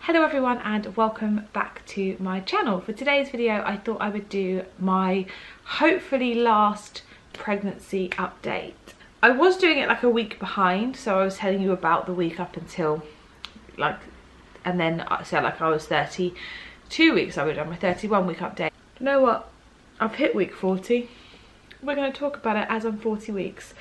Hello everyone and welcome back to my channel. For today's video I thought I would do my hopefully last pregnancy update. I was doing it like a week behind, so I was telling you about the week up until and then I said like I was 32 weeks I would have done my 31 week update. You know what? I've hit week 40. We're going to talk about it as I'm 40 weeks.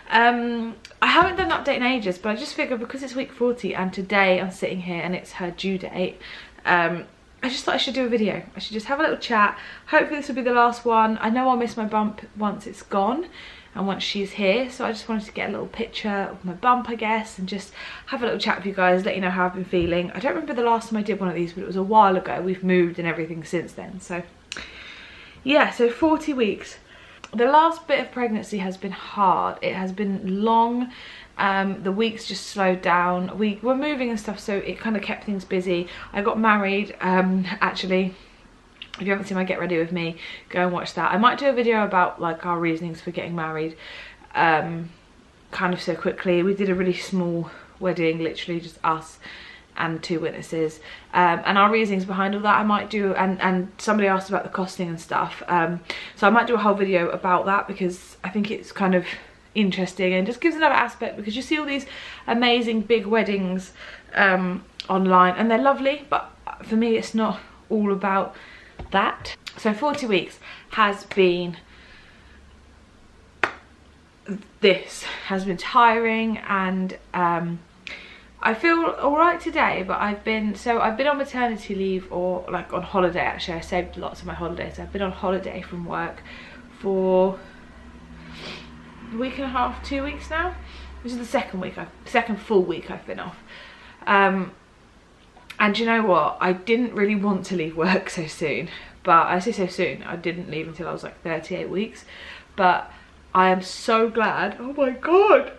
I haven't done an update in ages, but I just figured because it's week 40 and today I'm sitting here and it's her due date, I just thought I should do a video. I should just have a little chat. Hopefully this will be the last one. I know I'll miss my bump once it's gone and once she's here, so I just wanted to get a little picture of my bump, I guess, and just have a little chat with you guys, let you know how I've been feeling. I don't remember the last time I did one of these, but it was a while ago. We've moved and everything since then, so yeah, so 40 weeks. The last bit of pregnancy has been hard. It has been long. The weeks just slowed down. We were moving and stuff, so it kind of kept things busy. I got married, actually. If you haven't seen my get ready with me, go and watch that. I might do a video about like our reasonings for getting married kind of so quickly. We did a really small wedding, literally just us and 2 witnesses, and our reasonings behind all that I might do, and somebody asked about the costing and stuff, so I might do a whole video about that because I think it's kind of interesting and just gives another aspect, because you see all these amazing big weddings online and they're lovely, but for me it's not all about that. So 40 weeks has been, this has been tiring, and I feel alright today, but I've been on maternity leave, or like on holiday actually. I saved lots of my holidays. I've been on holiday from work for a week and a half, 2 weeks now. This is the second full week I've been off. And you know what? I didn't really want to leave work so soon, but I say so soon. I didn't leave until I was like 38 weeks, but I am so glad. Oh my God.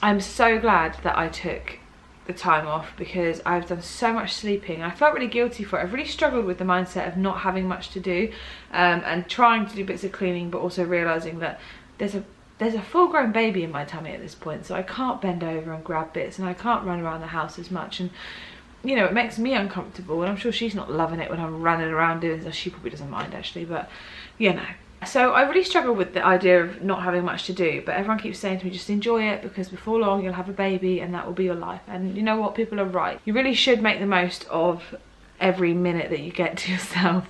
I'm so glad that I took the time off, because I've done so much sleeping. I felt really guilty for it. I've really struggled with the mindset of not having much to do, and trying to do bits of cleaning, but also realising that there's a full-grown baby in my tummy at this point, so I can't bend over and grab bits, and I can't run around the house as much, and you know, it makes me uncomfortable, and I'm sure she's not loving it when I'm running around doing this. She probably doesn't mind actually, but you know. So I really struggle with the idea of not having much to do, but everyone keeps saying to me, just enjoy it, because before long you'll have a baby and that will be your life. And you know what, people are right. You really should make the most of every minute that you get to yourself,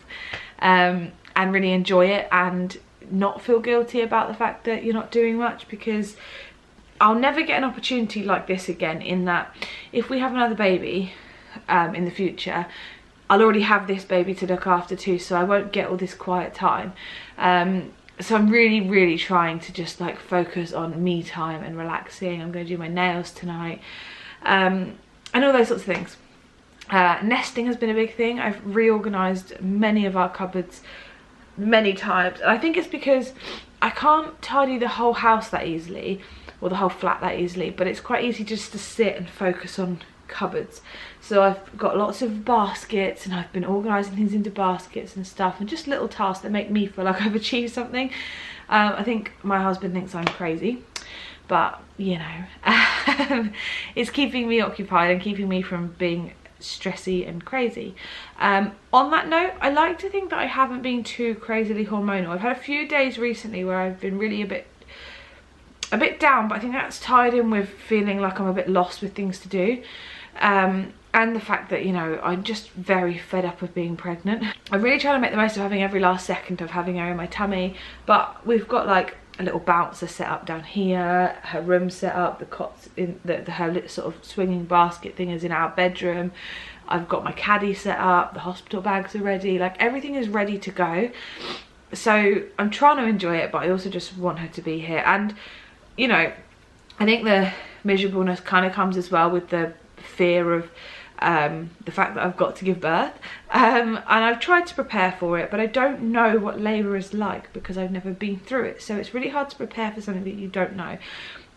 and really enjoy it, and not feel guilty about the fact that you're not doing much, because I'll never get an opportunity like this again, in that if we have another baby in the future, I'll already have this baby to look after too, so I won't get all this quiet time. So I'm really trying to just like focus on me time and relaxing. I'm going to do my nails tonight, and all those sorts of things. Nesting has been a big thing. I've reorganised many of our cupboards many times, and I think it's because I can't tidy the whole house that easily, or the whole flat that easily, but it's quite easy just to sit and focus on cupboards. So I've got lots of baskets, and I've been organising things into baskets and stuff, and just little tasks that make me feel like I've achieved something. I think my husband thinks I'm crazy, but you know, it's keeping me occupied and keeping me from being stressy and crazy. On that note, I like to think that I haven't been too crazily hormonal. I've had a few days recently where I've been really a bit down, but I think that's tied in with feeling like I'm a bit lost with things to do, and the fact that, you know, I'm just very fed up of being pregnant. I'm really trying to make the most of having every last second of having her in my tummy, but we've got like a little bouncer set up down here, her room set up, the cots in her little sort of swinging basket thing is in our bedroom. I've got my caddy set up, the hospital bags are ready, like everything is ready to go. So I'm trying to enjoy it, but I also just want her to be here. And you know, I think the miserableness kind of comes as well with the fear of the fact that I've got to give birth, and I've tried to prepare for it, but I don't know what labour is like because I've never been through it, so it's really hard to prepare for something that you don't know.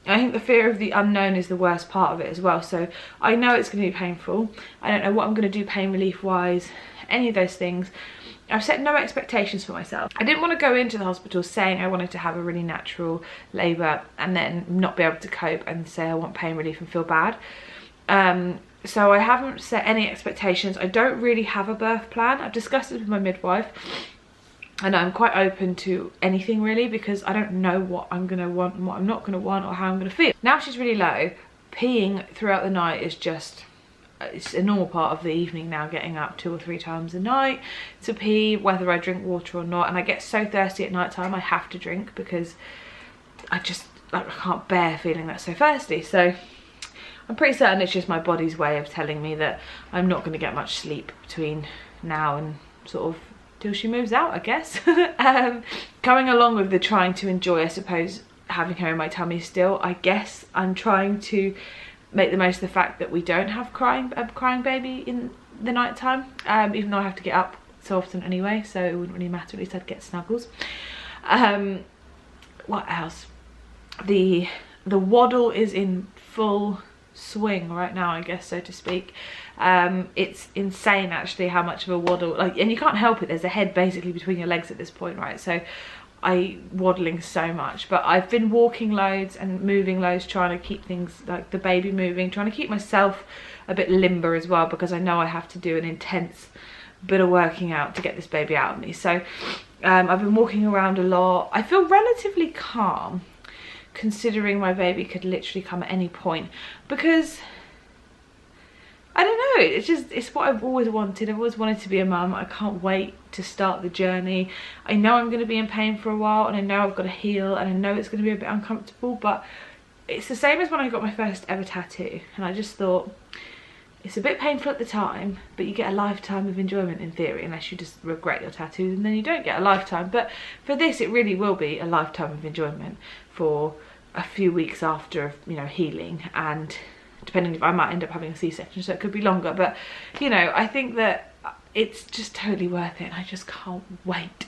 I think the fear of the unknown is the worst part of it as well, so I know it's going to be painful. I don't know what I'm going to do pain relief wise, any of those things. I've set no expectations for myself. I didn't want to go into the hospital saying I wanted to have a really natural labour and then not be able to cope and say I want pain relief and feel bad. So I haven't set any expectations. I don't really have a birth plan. I've discussed it with my midwife, and I'm quite open to anything really, because I don't know what I'm gonna want and what I'm not gonna want, or how I'm gonna feel. Now she's really low, peeing throughout the night is just, it's a normal part of the evening now, getting up 2 or 3 times a night to pee, whether I drink water or not. And I get so thirsty at night time, I have to drink, because I just, like, I can't bear feeling that so thirsty. So I'm pretty certain it's just my body's way of telling me that I'm not going to get much sleep between now and sort of till she moves out, I guess. Going along with the trying to enjoy, I suppose, having her in my tummy still, I guess I'm trying to make the most of the fact that we don't have a crying baby in the night time, even though I have to get up so often anyway, so it wouldn't really matter. At least I'd get snuggles. What else? The waddle is in full swing right now, I guess, so to speak. It's insane actually how much of a waddle, like, and you can't help it, there's a head basically between your legs at this point, right? So I'm waddling so much, but I've been walking loads and moving loads, trying to keep things like the baby moving, trying to keep myself a bit limber as well, because I know I have to do an intense bit of working out to get this baby out of me. So I've been walking around a lot. I feel relatively calm, considering my baby could literally come at any point, because I don't know, it's what I've always wanted. I've always wanted to be a mum. I can't wait to start the journey. I know I'm going to be in pain for a while, and I know I've got to heal, and I know it's going to be a bit uncomfortable, but it's the same as when I got my first ever tattoo, and I just thought, it's a bit painful at the time, but you get a lifetime of enjoyment in theory, unless you just regret your tattoos, and then you don't get a lifetime. But for this, it really will be a lifetime of enjoyment for a few weeks after, you know, healing, and depending if I might end up having a C-section, so it could be longer. But, you know, I think that it's just totally worth it, and I just can't wait.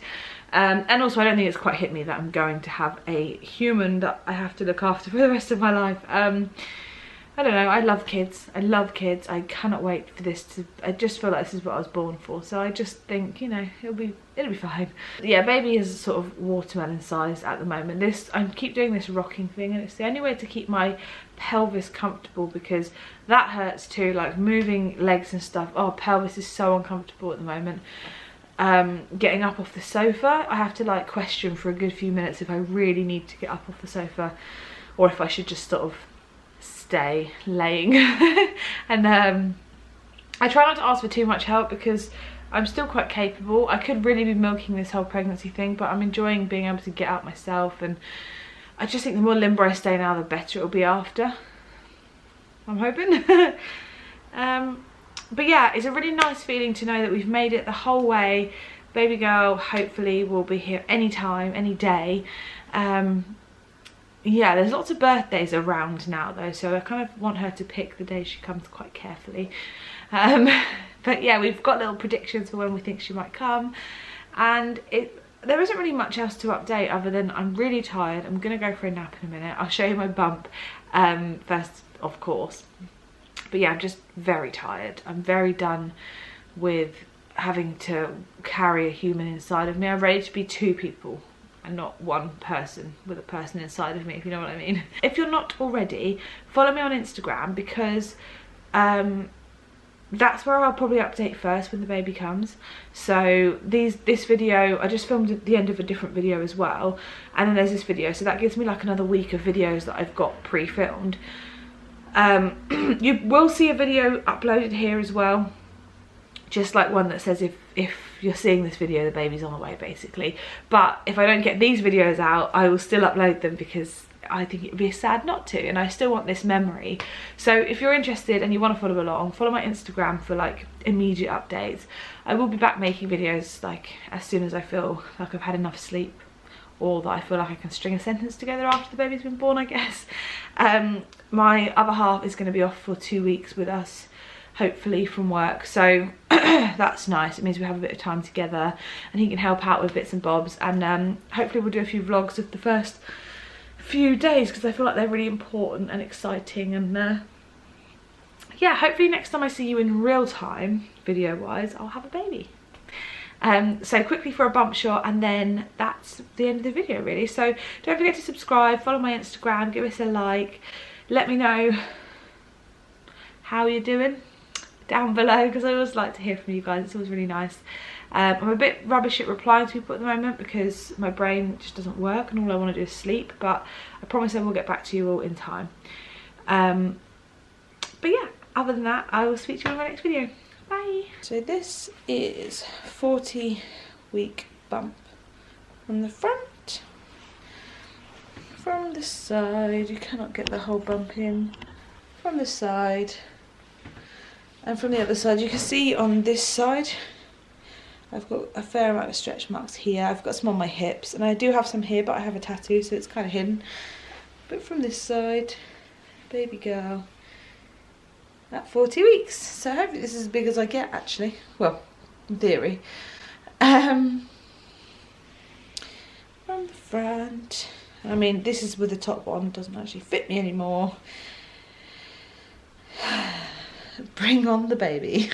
And also, I don't think it's quite hit me that I'm going to have a human that I have to look after for the rest of my life. I don't know, I love kids. I love kids. I cannot wait for this to, I just feel like this is what I was born for. So I just think, you know, it'll be fine. Yeah, baby is sort of watermelon sized at the moment. I keep doing this rocking thing, and it's the only way to keep my pelvis comfortable, because that hurts too, like moving legs and stuff. Oh, pelvis is so uncomfortable at the moment. Getting up off the sofa, I have to like question for a good few minutes if I really need to get up off the sofa, or if I should just sort of stay laying. And I try not to ask for too much help, because I'm still quite capable. I could really be milking this whole pregnancy thing, but I'm enjoying being able to get out myself, and I just think the more limber I stay now, the better it'll be after. I'm hoping. But yeah, it's a really nice feeling to know that we've made it the whole way. Baby girl hopefully will be here anytime, any day. Yeah, there's lots of birthdays around now though, so I kind of want her to pick the day she comes quite carefully. But yeah, we've got little predictions for when we think she might come, and there isn't really much else to update other than I'm really tired. I'm gonna go for a nap in a minute. I'll show you my bump first, of course. But yeah, I'm just very tired. I'm very done with having to carry a human inside of me. I'm ready to be 2 people and not 1 person with a person inside of me, if you know what I mean. If you're not already, follow me on Instagram, because that's where I'll probably update first when the baby comes. So this video, I just filmed at the end of a different video as well, and then there's this video, so that gives me like another week of videos that I've got pre-filmed. You will see a video uploaded here as well, just like one that says if you're seeing this video, the baby's on the way, basically. But if I don't get these videos out, I will still upload them, because I think it would be sad not to, and I still want this memory. So if you're interested and you want to follow along, follow my Instagram for like immediate updates. I will be back making videos like as soon as I feel like I've had enough sleep, or that I feel like I can string a sentence together after the baby's been born, I guess. My other half is going to be off for 2 weeks with us, hopefully, from work, so that's nice. It means we have a bit of time together, and he can help out with bits and bobs, and hopefully we'll do a few vlogs of the first few days, because I feel like they're really important and exciting. And yeah, hopefully next time I see you in real time, video wise, I'll have a baby. So quickly for a bump shot, and then that's the end of the video really. So don't forget to subscribe, follow my Instagram, give us a like, let me know how you're doing down below, because I always like to hear from you guys. It's always really nice. I'm a bit rubbish at replying to people at the moment because my brain just doesn't work and all I want to do is sleep, but I promise I will get back to you all in time. But yeah, other than that, I will speak to you in my next video. Bye. So this is 40-week bump from the front. From the side, you cannot get the whole bump in. From the side. And from the other side, you can see on this side, I've got a fair amount of stretch marks here. I've got some on my hips, and I do have some here, but I have a tattoo, so it's kind of hidden. But from this side, baby girl, at 40 weeks. So hopefully this is as big as I get, actually. Well, in theory. From the front. I mean, this is with the top one, doesn't actually fit me anymore. Bring on the baby.